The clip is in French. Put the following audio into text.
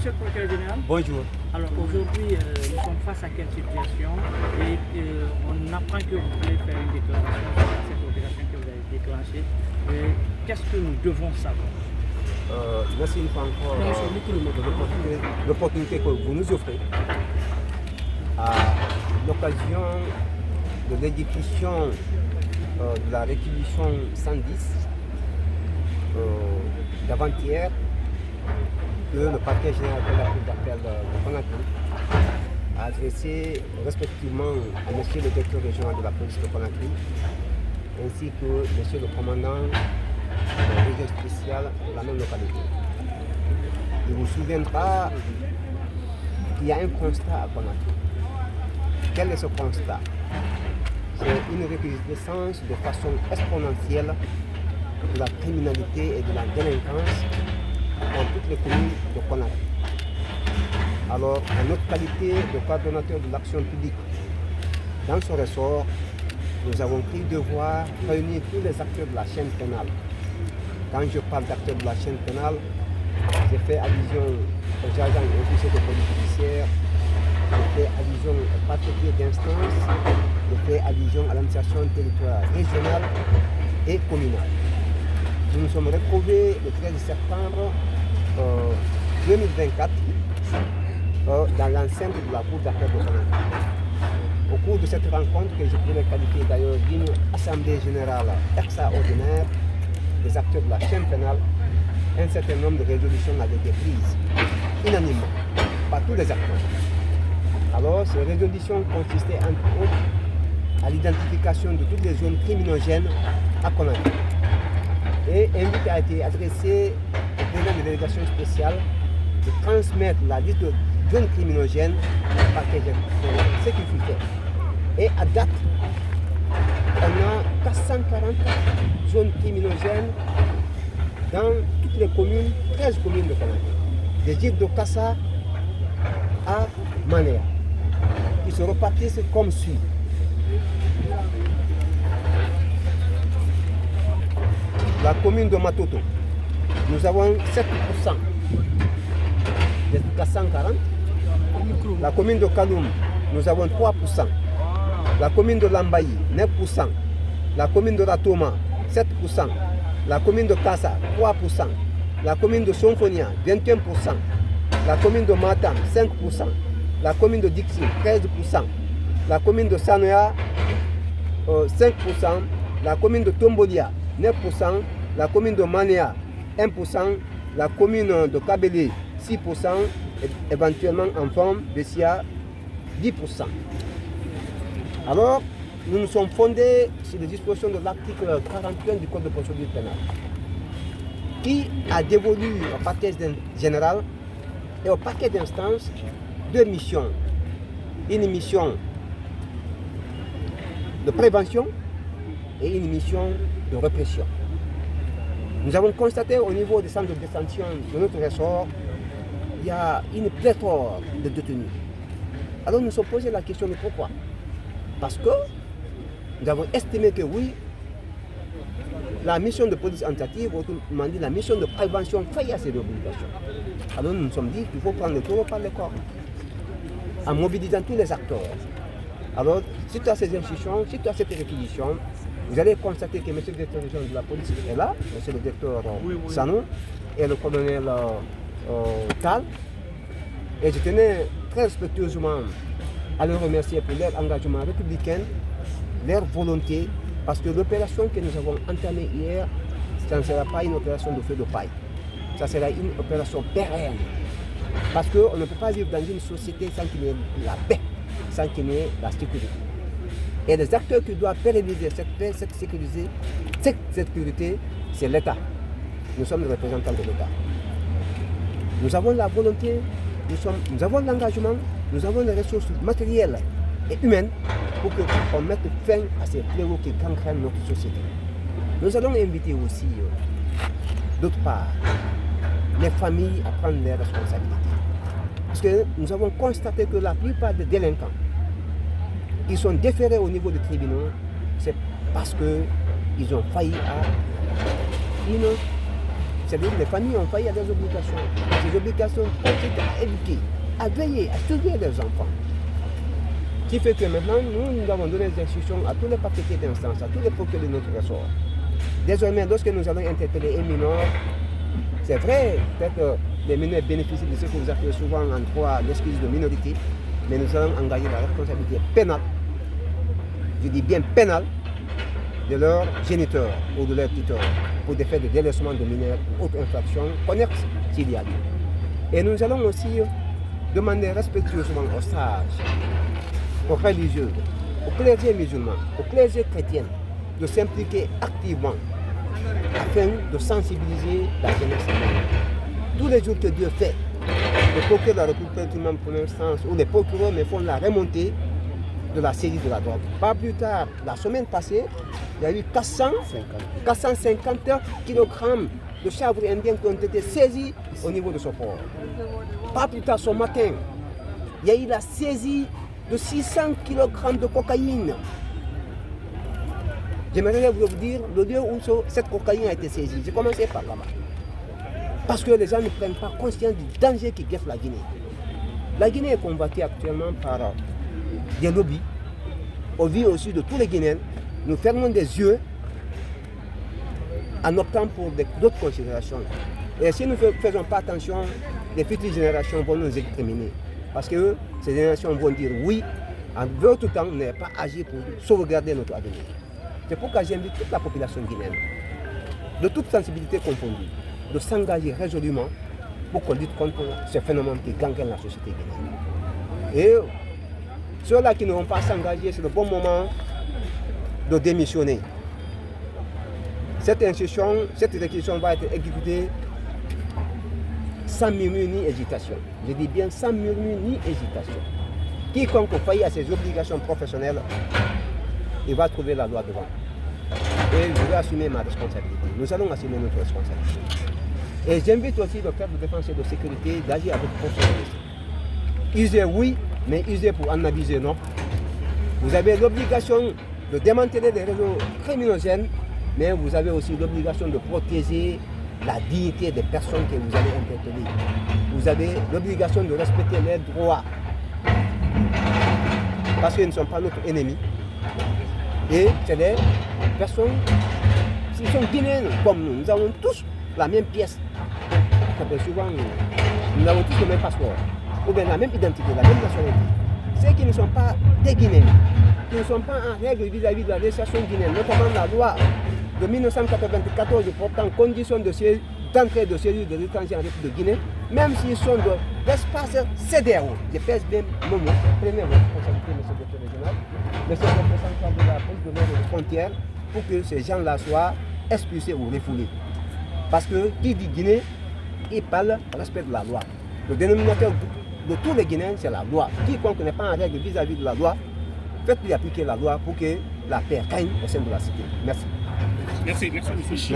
Monsieur le procureur général. Bonjour. Alors aujourd'hui, nous sommes face à quelle situation et on apprend que vous voulez faire une déclaration sur cette opération que vous avez déclenchée. Qu'est-ce que nous devons savoir? Merci une fois encore de l'opportunité que vous nous offrez à l'occasion de l'exécution de la réquisition 110 d'avant-hier que le parquet général de la Cour d'appel de Conakry a adressé respectivement à M. le directeur régional de la police de Conakry ainsi que M. le commandant de la région spéciale de la même localité. Il vous souviendra qu'il y a un constat à Conakry. Quel est ce constat? C'est une recrudescence de façon exponentielle de la criminalité et de la délinquance dans toutes les communes de Conakry. Alors, en notre qualité de coordonnateur de l'action publique dans ce ressort, nous avons pris devoir réunir tous les acteurs de la chaîne pénale. Quand je parle d'acteurs de la chaîne pénale, j'ai fait allusion aux agents et officiers de police judiciaire, j'ai fait allusion aux parquetiers d'instance, j'ai fait allusion à l'administration territoriale régionale et communale. Nous nous sommes retrouvés le 13 septembre 2024 dans l'enceinte de la Cour d'appel de Conakry. Au cours de cette rencontre, que je pourrais qualifier d'ailleurs d'une assemblée générale extraordinaire des acteurs de la chaîne pénale, un certain nombre de résolutions avaient été prises unanimement par tous les acteurs. Alors, ces résolutions consistaient entre autres à l'identification de toutes les zones criminogènes à Conakry. Et invite a été adressé au président de la délégation spéciale de transmettre la liste de zones criminogènes au parquet général, ce qu'il faut faire. Et à date, on a 440 zones criminogènes dans toutes les communes, 13 communes de Conakry. Des îles de Kassa à Manéa, qui se repartissent comme suit. La commune de Matoto, nous avons 7% des 440. La commune de Kaloum, nous avons 3%. La commune de Lambaye, 9%. La commune de Ratoma, 7%. La commune de Kassa, 3%. La commune de Sonfonia, 21%. La commune de Matam, 5%. La commune de Dixi, 13%. La commune de Sanoya, 5%. La commune de Tombolia, 9%. La commune de Manéa, 1%. La commune de Kabele, 6%. Et éventuellement en forme de SIA, 10%. Alors, nous nous sommes fondés sur les dispositions de l'article 41 du Code de procédure pénale, qui a dévolu au parquet général et au parquet d'instance deux missions. Une mission de prévention et une mission de répression. Nous avons constaté au niveau des centres de détention de notre ressort, il y a une pléthore de détenus. Alors nous nous sommes posé la question de pourquoi. Parce que nous avons estimé que oui, la mission de police administrative, autrement dit la mission de prévention, faillit à ses obligations. Alors nous nous sommes dit qu'il faut prendre le taureau par le corps, en mobilisant tous les acteurs. Alors, suite à ces institutions, suite à cette réquisition, vous allez constater que M. le directeur régional de la police est là, M. le directeur Sanou et le colonel Tal. Et je tenais très respectueusement à les remercier pour leur engagement républicain, leur volonté, parce que l'opération que nous avons entamée hier, ça ne sera pas une opération de feu de paille. Ça sera une opération pérenne. Parce qu'on ne peut pas vivre dans une société sans qu'il y ait la paix, sans qu'il y ait la sécurité. Et les acteurs qui doivent pérenniser cette paix, cette sécurité, c'est l'État. Nous sommes les représentants de l'État. Nous avons la volonté, nous avons l'engagement, nous avons les ressources matérielles et humaines pour qu'on mette fin à ces fléaux qui gangrènent notre société. Nous allons inviter aussi, d'autre part, les familles à prendre leurs responsabilités. Parce que nous avons constaté que la plupart des délinquants qui sont déférés au niveau des tribunaux, c'est parce qu'ils ont failli à une c'est-à-dire les familles ont failli à leurs obligations. Ces obligations consistent à éduquer, à veiller, à surveiller leurs enfants. Ce qui fait que maintenant, nous avons donné des instructions à tous les parquetiers d'instance, à tous les procureurs de notre ressort. Désormais, lorsque nous allons interpeller un mineur, c'est vrai, peut-être que les mineurs bénéficient de ce que vous appelez souvent en droit l'excuse de minorité, mais nous allons engager la responsabilité pénale, je dis bien pénale, de leurs géniteurs ou de leurs tuteurs pour des faits de délaissement de mineurs ou autres infractions connexes s'il y a lieu. Et nous allons aussi demander respectueusement aux sages, aux religieux, aux clergés musulmans, aux clergés chrétiens de s'impliquer activement afin de sensibiliser la jeunesse. Tous les jours que Dieu fait, les procureurs de la République du même pour l'instance, ou les procureurs me font la remontée de la série de la drogue. Pas plus tard, la semaine passée, il y a eu 450 kg de chanvre indien qui ont été saisis au niveau de ce port. Pas plus tard ce matin, il y a eu la saisie de 600 kg de cocaïne. J'aimerais vous dire le lieu où cette cocaïne a été saisie. J'ai commencé par là-bas. Parce que les gens ne prennent pas conscience du danger qui guette la Guinée. La Guinée est combattue actuellement par des lobbies. Au vu aussi de tous les Guinéens, nous fermons des yeux en optant pour d'autres considérations. Et si nous ne faisons pas attention, les futures générations vont nous exterminer. Parce que ces générations vont dire oui, en d'autres temps, on n'a pas agi pour sauvegarder notre avenir. C'est pourquoi j'invite toute la population guinéenne, de toute sensibilité confondue, de s'engager résolument pour qu'on lutte contre ce phénomène qui gangrène la société guinéenne. Et ceux-là qui ne vont pas s'engager, c'est le bon moment de démissionner. Cette réquisition va être exécutée sans murmure ni hésitation. Je dis bien sans murmure ni hésitation. Quiconque faillit à ses obligations professionnelles, il va trouver la loi devant. Et je vais assumer ma responsabilité. Nous allons assumer notre responsabilité. Et j'invite aussi le corps de défense et de sécurité d'agir avec professionnalisme. User oui, mais user pour en abuser non. Vous avez l'obligation de démanteler les réseaux criminogènes, mais vous avez aussi l'obligation de protéger la dignité des personnes que vous allez interpeller. Vous avez l'obligation de respecter les droits, parce qu'ils ne sont pas notre ennemi. Et c'est des personnes qui sont guinéennes comme nous. Nous avons tous la même pièce. Souvent, nous avons tous le même passeport, ou bien la même identité, la même nationalité. Ceux qui ne sont pas des Guinéens, qui ne sont pas en règle vis-à-vis de la législation guinéenne, notamment la loi de 1994 portant conditions d'entrée de séjour de l'étranger en République de Guinée, même s'ils sont de l'espace CEDEAO. Je pèse bien mon mot, prenez votre responsabilité, monsieur le directeur régional, monsieur le représentant de la police de l'air et des frontières, pour que ces gens-là soient expulsés ou refoulés. Parce que qui dit Guinée, il parle respect de la loi. Le dénominateur de tous les Guinéens, c'est la loi. Quiconque n'est pas en règle vis-à-vis de la loi, faites-lui appliquer la loi pour que la paix règne au sein de la cité. Merci. Merci, monsieur.